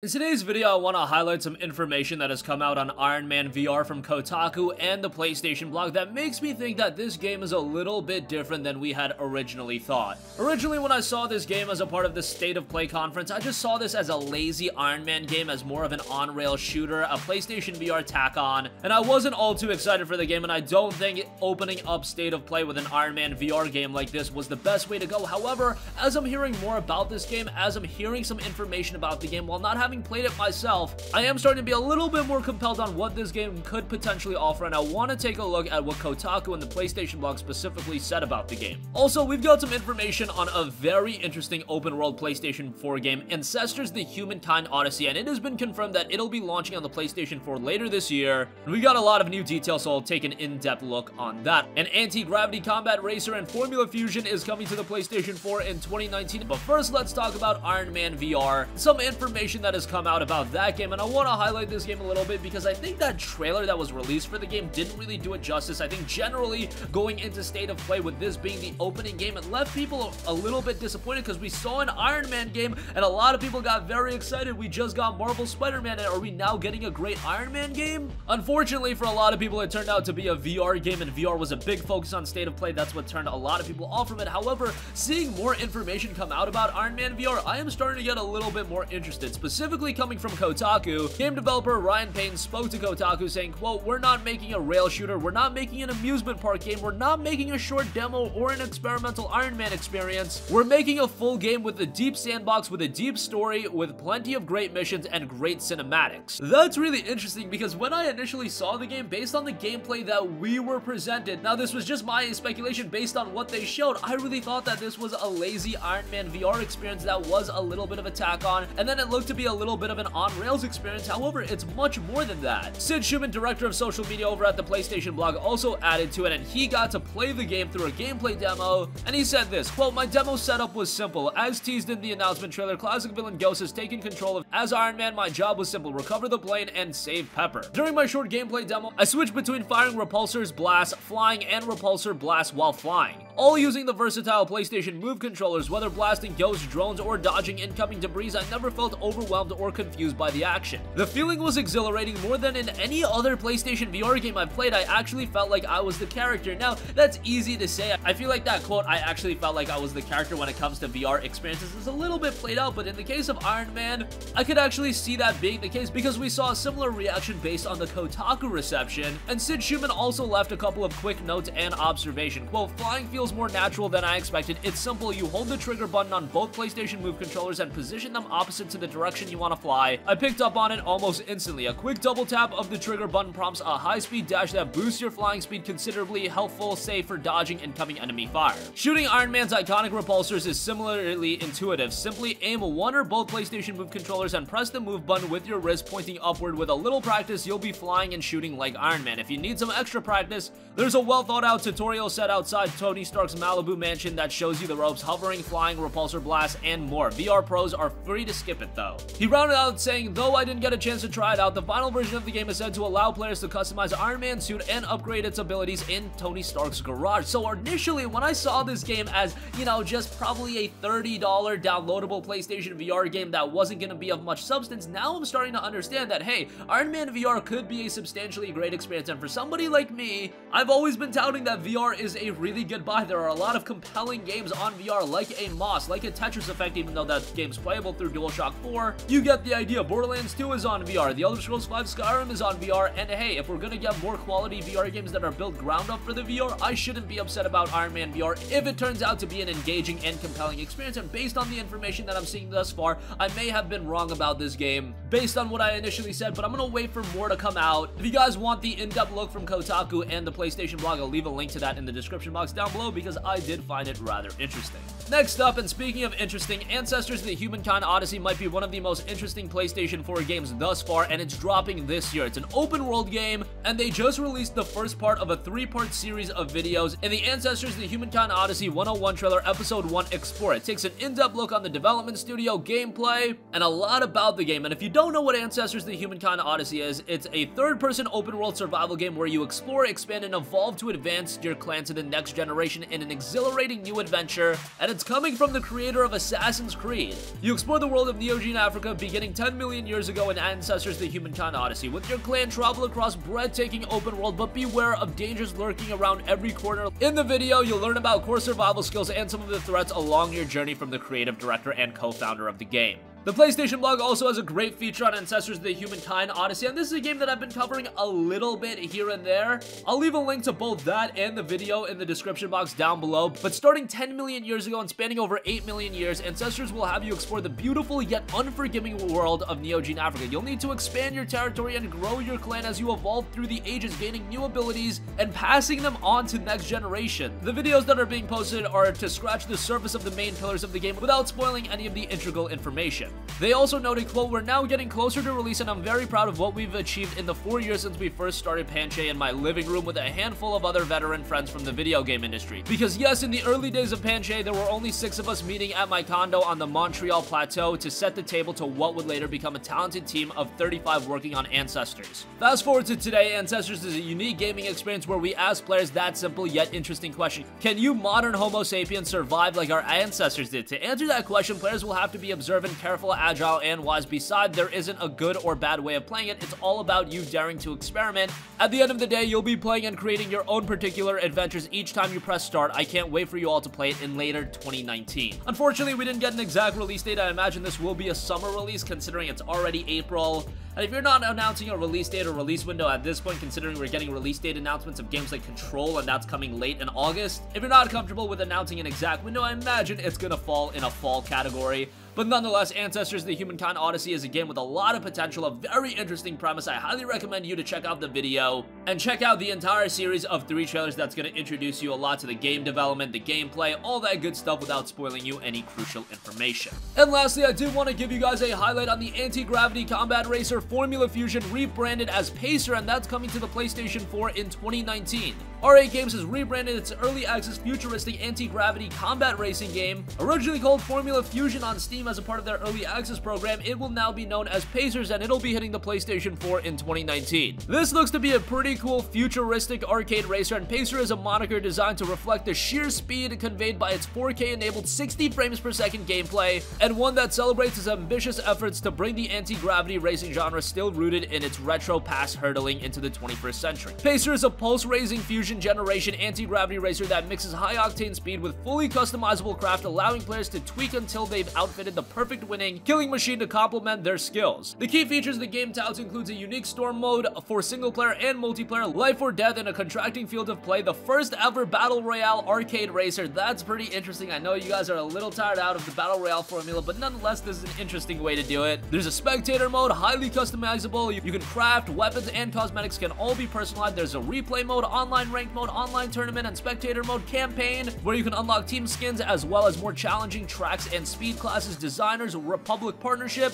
In today's video, I want to highlight some information that has come out on Iron Man VR from Kotaku and the PlayStation blog that makes me think that this game is a little bit different than we had originally thought. Originally, when I saw this game as a part of the State of Play conference, I just saw this as a lazy Iron Man game, as more of an on-rail shooter, a PlayStation VR tack-on, and I wasn't all too excited for the game, and I don't think opening up State of Play with an Iron Man VR game like this was the best way to go. However, as I'm hearing more about this game, as I'm hearing some information about the game, while not having played it myself, I am starting to be a little bit more compelled on what this game could potentially offer, and I want to take a look at what Kotaku and the PlayStation blog specifically said about the game. Also, we've got some information on a very interesting open-world PlayStation 4 game, Ancestors: The Humankind Odyssey, and it has been confirmed that it'll be launching on the PlayStation 4 later this year. And we got a lot of new details, so I'll take an in-depth look on that. An anti-gravity combat racer and Formula Fusion is coming to the PlayStation 4 in 2019, but first let's talk about Iron Man VR. Some information that has come out about that game, and I want to highlight this game a little bit because I think that trailer that was released for the game didn't really do it justice. I think generally going into State of Play with this being the opening game, it left people a little bit disappointed because we saw an Iron Man game and a lot of people got very excited. We just got Marvel Spider-Man, and are we now getting a great Iron Man game? Unfortunately for a lot of people, it turned out to be a VR game, and VR was a big focus on State of Play. That's what turned a lot of people off from it. However, seeing more information come out about Iron Man VR, I am starting to get a little bit more interested. Specifically coming from Kotaku, game developer Ryan Payne spoke to Kotaku saying, quote, "We're not making a rail shooter, we're not making an amusement park game, we're not making a short demo or an experimental Iron Man experience. We're making a full game with a deep sandbox, with a deep story, with plenty of great missions and great cinematics." That's really interesting because when I initially saw the game, based on the gameplay that we were presented, now this was just my speculation based on what they showed, I really thought that this was a lazy Iron Man VR experience that was a little bit of a tack on, and then it looked to be a little bit of an on-rails experience. However, it's much more than that. Sid Schumann, director of social media over at the PlayStation blog, also added to it, and he got to play the game through a gameplay demo, and he said this, quote, "My demo setup was simple. As teased in the announcement trailer, classic villain Ghost has taken control of. As Iron Man, my job was simple, recover the plane and save Pepper. During my short gameplay demo, I switched between firing repulsors, blasts, flying, and repulsor blasts while flying, all using the versatile PlayStation Move controllers. Whether blasting Ghost drones or dodging incoming debris, I never felt overwhelmed or confused by the action. The feeling was exhilarating. More than in any other PlayStation VR game I've played, I actually felt like I was the character." Now, that's easy to say. I feel like that quote, "I actually felt like I was the character," when it comes to VR experiences is a little bit played out, but in the case of Iron Man, I could actually see that being the case because we saw a similar reaction based on the Kotaku reception, and Sid Schumann also left a couple of quick notes and observation. Quote, "Flying feels more natural than I expected. It's simple. You hold the trigger button on both PlayStation Move controllers and position them opposite to the direction you want to fly. I picked up on it almost instantly. A quick double tap of the trigger button prompts a high-speed dash that boosts your flying speed considerably, helpful, say, for dodging incoming enemy fire. Shooting Iron Man's iconic repulsors is similarly intuitive. Simply aim one or both PlayStation Move controllers and press the move button with your wrist pointing upward. With a little practice, you'll be flying and shooting like Iron Man. If you need some extra practice, there's a well-thought-out tutorial set outside Tony Stark's Malibu mansion that shows you the ropes, hovering, flying, repulsor blasts, and more. VR pros are free to skip it, though." He rounded out saying, "Though I didn't get a chance to try it out, the final version of the game is said to allow players to customize Iron Man's suit and upgrade its abilities in Tony Stark's garage." So initially, when I saw this game as, you know, just probably a $30 downloadable PlayStation VR game that wasn't going to be of much substance, now I'm starting to understand that, hey, Iron Man VR could be a substantially great experience, and for somebody like me, I've always been touting that VR is a really good buy. There are a lot of compelling games on VR, like a Moss, like a Tetris Effect, even though that game's playable through DualShock 4. You get the idea. Borderlands 2 is on VR, The Elder Scrolls V Skyrim is on VR, and hey, if we're gonna get more quality VR games that are built ground up for the VR, I shouldn't be upset about Iron Man VR if it turns out to be an engaging and compelling experience. And based on the information that I'm seeing thus far, I may have been wrong about this game based on what I initially said, but I'm gonna wait for more to come out. If you guys want the in-depth look from Kotaku and the PlayStation blog, I'll leave a link to that in the description box down below because I did find it rather interesting. Next up, and speaking of interesting, Ancestors: The Humankind Odyssey might be one of the most interesting PlayStation 4 games thus far, and it's dropping this year. It's an open world game, and they just released the first part of a 3-part series of videos in the Ancestors: The Humankind Odyssey 101 trailer Episode 1 Explore. It takes an in-depth look on the development studio, gameplay, and a lot about the game. And if you don't know what Ancestors: The Humankind Odyssey is, it's a third-person open-world survival game where you explore, expand, and evolve to advance your clan to the next generation in an exhilarating new adventure, and it's it's coming from the creator of Assassin's Creed. You explore the world of Neo Geo Africa beginning 10 million years ago in Ancestors the Humankind Odyssey. With your clan, travel across breathtaking open world, but beware of dangers lurking around every corner. In the video, you'll learn about core survival skills and some of the threats along your journey from the creative director and co-founder of the game. The PlayStation blog also has a great feature on Ancestors the Humankind Odyssey, and this is a game that I've been covering a little bit here and there. I'll leave a link to both that and the video in the description box down below, but starting 10 million years ago and spanning over 8 million years, Ancestors will have you explore the beautiful yet unforgiving world of Neo Geo Africa. You'll need to expand your territory and grow your clan as you evolve through the ages, gaining new abilities and passing them on to next generation. The videos that are being posted are to scratch the surface of the main pillars of the game without spoiling any of the integral information. They also noted, quote, "We're now getting closer to release and I'm very proud of what we've achieved in the 4 years since we first started Panche in my living room with a handful of other veteran friends from the video game industry. Because yes, in the early days of Panche, there were only 6 of us meeting at my condo on the Montreal Plateau to set the table to what would later become a talented team of 35 working on Ancestors." Fast forward to today, Ancestors is a unique gaming experience where we ask players that simple yet interesting question: can you modern Homo sapiens survive like our ancestors did? To answer that question, players will have to be observant, careful, agile, and wise. Besides, there isn't a good or bad way of playing it. It's all about you daring to experiment. At the end of the day, you'll be playing and creating your own particular adventures each time you press start. I can't wait for you all to play it in later 2019. Unfortunately, we didn't get an exact release date. I imagine this will be a summer release considering it's already April. And if you're not announcing a release date or release window at this point, considering we're getting release date announcements of games like Control and that's coming late in August, if you're not comfortable with announcing an exact window, I imagine it's gonna fall in a fall category. But nonetheless, Ancestors the Humankind Odyssey is a game with a lot of potential, a very interesting premise. I highly recommend you to check out the video and check out the entire series of 3 trailers that's going to introduce you a lot to the game development, the gameplay, all that good stuff without spoiling you any crucial information. And lastly, I did want to give you guys a highlight on the anti-gravity combat racer Formula Fusion rebranded as Pacer, and that's coming to the PlayStation 4 in 2019. R8 Games has rebranded its early access futuristic anti-gravity combat racing game. Originally called Formula Fusion on Steam as a part of their early access program, it will now be known as Pacers, and it'll be hitting the PlayStation 4 in 2019. This looks to be a pretty cool futuristic arcade racer, and Pacer is a moniker designed to reflect the sheer speed conveyed by its 4K enabled 60 frames per second gameplay, and one that celebrates its ambitious efforts to bring the anti-gravity racing genre still rooted in its retro past hurtling into the 21st century. Pacer is a pulse-raising fusion generation anti-gravity racer that mixes high-octane speed with fully customizable craft, allowing players to tweak until they've outfitted the perfect winning killing machine to complement their skills. The key features the game touts includes a unique storm mode for single player and multiplayer, life or death in a contracting field of play, the first ever battle royale arcade racer. That's pretty interesting. I know you guys are a little tired out of the battle royale formula, but nonetheless, this is an interesting way to do it. There's a spectator mode, highly customizable. You can craft, weapons and cosmetics can all be personalized. There's a replay mode, online ranked mode, online tournament, and spectator mode campaign, where you can unlock team skins as well as more challenging tracks and speed classes. Designers Republic partnership,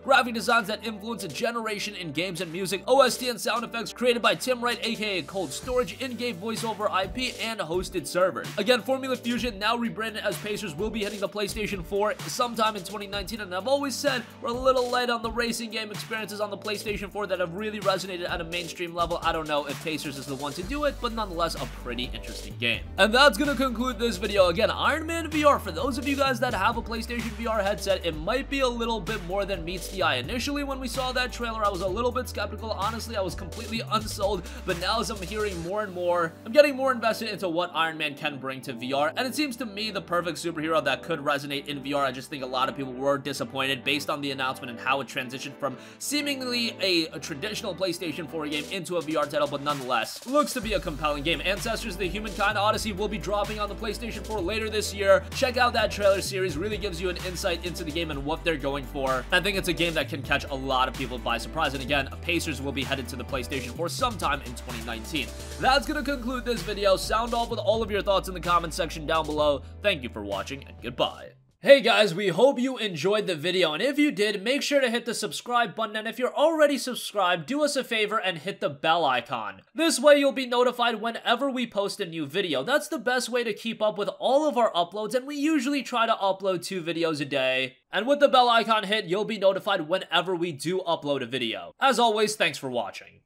graphic designs that influence a generation in games and music, OST and sound effects created by Tim Wright aka Cold Storage, in-game voiceover IP, and hosted servers. Again, Formula Fusion, now rebranded as Pacers, will be hitting the PlayStation 4 sometime in 2019, and I've always said we're a little light on the racing game experiences on the PlayStation 4 that have really resonated at a mainstream level. I don't know if Pacers is the one to do it, but nonetheless a pretty interesting game. And that's gonna conclude this video. Again, Iron Man VR, for those of you guys that have a PlayStation VR headset, it might be a little bit more than meets the eye. Initially, when we saw that trailer, I was a little bit skeptical. Honestly, I was completely unsold, but now as I'm hearing more and more, I'm getting more invested into what Iron Man can bring to VR, and it seems to me the perfect superhero that could resonate in VR. I just think a lot of people were disappointed based on the announcement and how it transitioned from seemingly a traditional PlayStation 4 game into a VR title, but nonetheless, looks to be a compelling game. Ancestors the Humankind Odyssey will be dropping on the PlayStation 4 later this year. Check out that trailer series, really gives you an insight into the game and what they're going for. I think it's a game that can catch a lot of people by surprise, and again, Pacers will be headed to the PlayStation 4 sometime in 2019. That's gonna conclude this video. Sound off with all of your thoughts in the comment section down below. Thank you for watching, and goodbye. Hey guys, we hope you enjoyed the video, and if you did, make sure to hit the subscribe button, and if you're already subscribed, do us a favor and hit the bell icon. This way you'll be notified whenever we post a new video. That's the best way to keep up with all of our uploads, and we usually try to upload 2 videos a day. And with the bell icon hit, you'll be notified whenever we do upload a video. As always, thanks for watching.